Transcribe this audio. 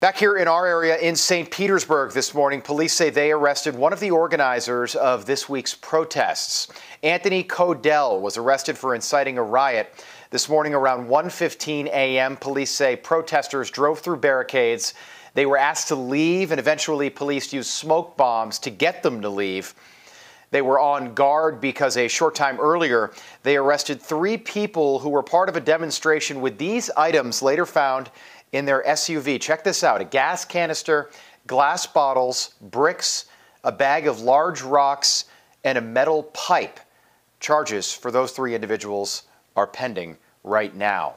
Back here in our area in St. Petersburg this morning, police say they arrested one of the organizers of this week's protests. Anthony Codell was arrested for inciting a riot. This morning around 1:15 a.m., police say protesters drove through barricades. They were asked to leave, and eventually police used smoke bombs to get them to leave. They were on guard because a short time earlier, they arrested 3 people who were part of a demonstration with these items later found in their SUV. Check this out: a gas canister, glass bottles, bricks, a bag of large rocks, and a metal pipe. Charges for those 3 individuals are pending right now.